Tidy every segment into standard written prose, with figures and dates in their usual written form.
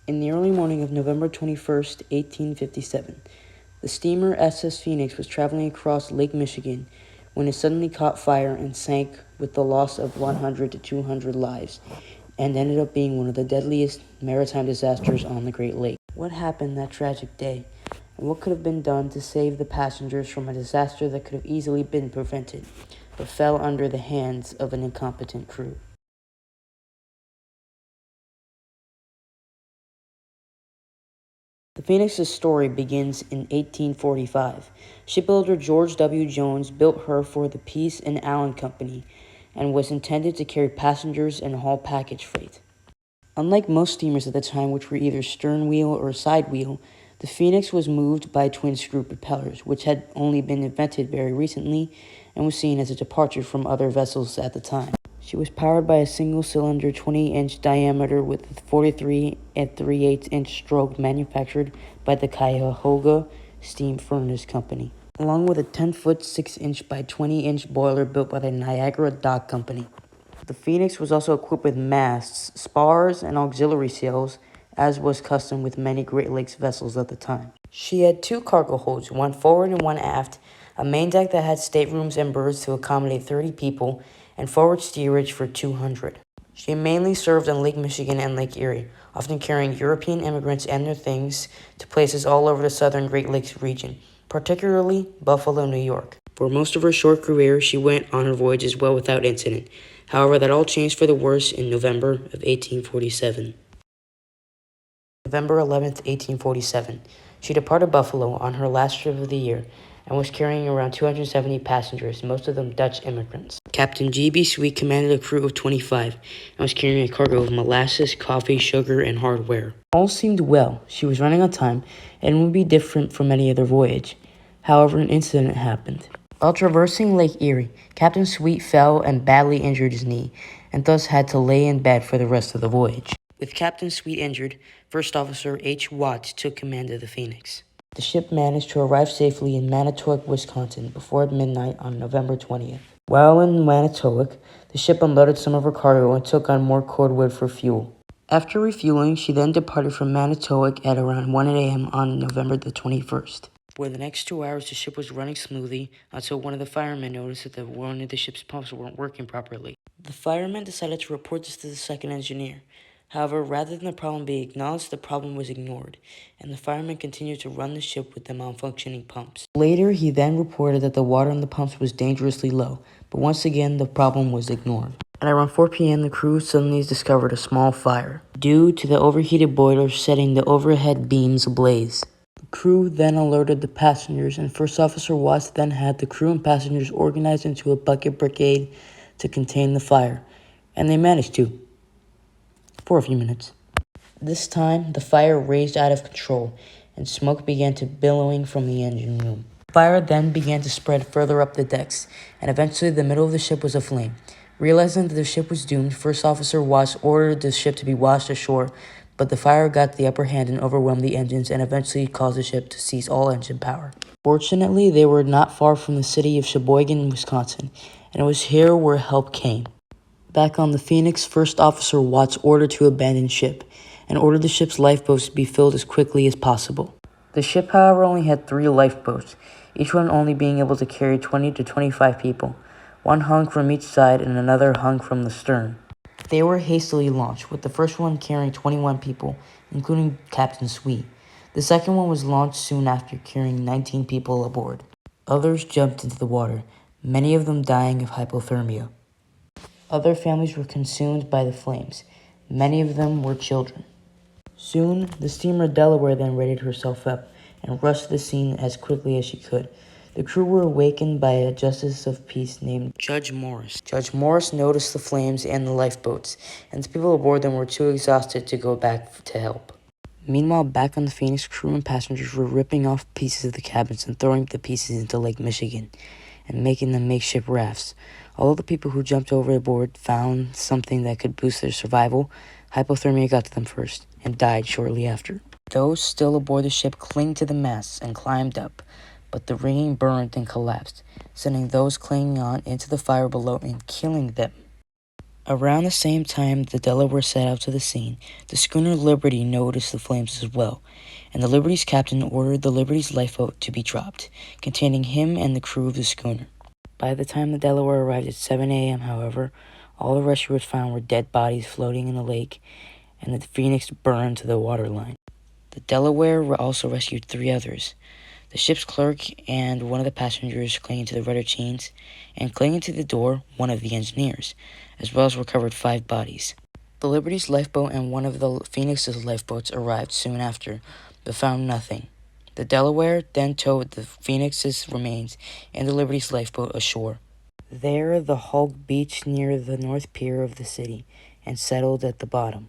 In the early morning of November 21st, 1857, the steamer SS Phoenix was traveling across Lake Michigan when it suddenly caught fire and sank with the loss of 100 to 200 lives, and ended up being one of the deadliest maritime disasters on the Great Lakes. What happened that tragic day, and what could have been done to save the passengers from a disaster that could have easily been prevented, but fell under the hands of an incompetent crew? The Phoenix's story begins in 1845. Shipbuilder George W. Jones built her for the Peace and Allen Company and was intended to carry passengers and haul package freight. Unlike most steamers at the time, which were either stern wheel or side wheel, the Phoenix was moved by twin screw propellers, which had only been invented very recently and was seen as a departure from other vessels at the time. She was powered by a single-cylinder 20-inch diameter with a 43 3/8-inch stroke manufactured by the Cuyahoga Steam Furnace Company, along with a 10-foot 6-inch by 20-inch boiler built by the Niagara Dock Company. The Phoenix was also equipped with masts, spars, and auxiliary sails, as was custom with many Great Lakes vessels at the time. She had two cargo holds, one forward and one aft, a main deck that had staterooms and berths to accommodate 30 people, and forward steerage for 200. She mainly served on Lake Michigan and Lake Erie, often carrying European immigrants and their things to places all over the southern Great Lakes region, particularly Buffalo, New York. For most of her short career, she went on her voyages well without incident. However, that all changed for the worse in November of 1847. November 11th, 1847. She departed Buffalo on her last trip of the year and was carrying around 270 passengers, most of them Dutch immigrants. Captain G.B. Sweet commanded a crew of 25 and was carrying a cargo of molasses, coffee, sugar, and hardware. All seemed well. She was running on time and would be different from any other voyage. However, an incident happened. While traversing Lake Erie, Captain Sweet fell and badly injured his knee, and thus had to lay in bed for the rest of the voyage. With Captain Sweet injured, First Officer H. Watts took command of the Phoenix. The ship managed to arrive safely in Manitowoc, Wisconsin, before midnight on November 20th. While in Manitowoc, the ship unloaded some of her cargo and took on more cordwood for fuel. After refueling, she then departed from Manitowoc at around 1 a.m. on November the 21st. For the next 2 hours, the ship was running smoothly until one of the firemen noticed that one of the ship's pumps weren't working properly. The fireman decided to report this to the second engineer. However, rather than the problem being acknowledged, the problem was ignored, and the fireman continued to run the ship with the malfunctioning pumps. Later, he then reported that the water in the pumps was dangerously low, but once again, the problem was ignored. At around 4 p.m., the crew suddenly discovered a small fire, due to the overheated boiler setting the overhead beams ablaze. The crew then alerted the passengers, and First Officer Watts then had the crew and passengers organized into a bucket brigade to contain the fire, and they managed to, for a few minutes. This time, the fire raged out of control, and smoke began to billowing from the engine room. The fire then began to spread further up the decks, and eventually the middle of the ship was aflame. Realizing that the ship was doomed, First Officer Watts ordered the ship to be washed ashore, but the fire got the upper hand and overwhelmed the engines and eventually caused the ship to cease all engine power. Fortunately, they were not far from the city of Sheboygan, Wisconsin, and it was here where help came. Back on the Phoenix, First Officer Watts ordered to abandon ship and ordered the ship's lifeboats to be filled as quickly as possible. The ship, however, only had 3 lifeboats, each one only being able to carry 20 to 25 people. One hung from each side and another hung from the stern. They were hastily launched, with the first one carrying 21 people, including Captain Sweet. The second one was launched soon after, carrying 19 people aboard. Others jumped into the water, many of them dying of hypothermia. Other families were consumed by the flames. Many of them were children. Soon, the steamer Delaware then readied herself up and rushed to the scene as quickly as she could. The crew were awakened by a justice of peace named Judge Morris. Judge Morris noticed the flames and the lifeboats, and the people aboard them were too exhausted to go back to help. Meanwhile, back on the Phoenix, crew and passengers were ripping off pieces of the cabins and throwing the pieces into Lake Michigan and making them makeshift rafts. Although the people who jumped overboard found something that could boost their survival, hypothermia got to them first and died shortly after. Those still aboard the ship clinged to the masts and climbed up, but the rigging burned and collapsed, sending those clinging on into the fire below and killing them. Around the same time the Delaware set out to the scene, the schooner Liberty noticed the flames as well, and the Liberty's captain ordered the Liberty's lifeboat to be dropped, containing him and the crew of the schooner. By the time the Delaware arrived at 7 a.m., however, all the rescuers found were dead bodies floating in the lake, and the Phoenix burned to the waterline. The Delaware also rescued 3 others, the ship's clerk and one of the passengers clinging to the rudder chains, and clinging to the door, one of the engineers, as well as recovered 5 bodies. The Liberty's lifeboat and one of the Phoenix's lifeboats arrived soon after, but found nothing. The Delaware then towed the Phoenix's remains and the Liberty's lifeboat ashore. There, the hulk beached near the north pier of the city and settled at the bottom.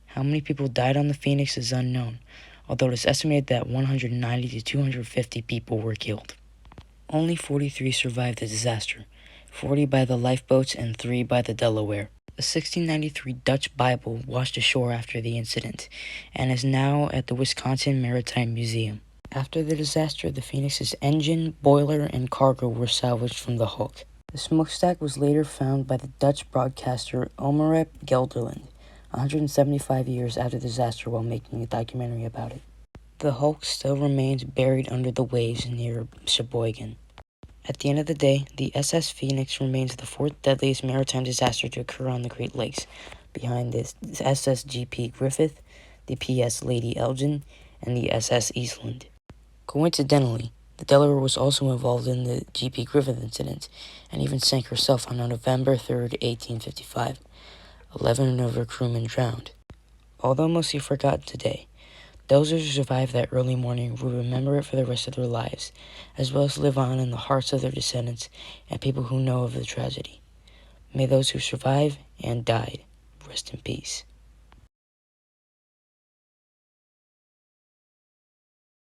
How many people died on the Phoenix is unknown, although it is estimated that 190 to 250 people were killed. Only 43 survived the disaster, 40 by the lifeboats and 3 by the Delaware. The 1693 Dutch Bible washed ashore after the incident and is now at the Wisconsin Maritime Museum. After the disaster, the Phoenix's engine, boiler, and cargo were salvaged from the hulk. The smokestack was later found by the Dutch broadcaster Omroep Gelderland, 175 years after the disaster, while making a documentary about it. The hulk still remains buried under the waves near Sheboygan. At the end of the day, the SS Phoenix remains the 4th deadliest maritime disaster to occur on the Great Lakes, behind the SS GP Griffith, the PS Lady Elgin, and the SS Eastland. Coincidentally, the Delaware was also involved in the GP Griffith incident, and even sank herself on November 3, 1855. 11 of her crewmen drowned. Although mostly forgotten today, those who survived that early morning will remember it for the rest of their lives, as well as live on in the hearts of their descendants and people who know of the tragedy. May those who survived and died rest in peace.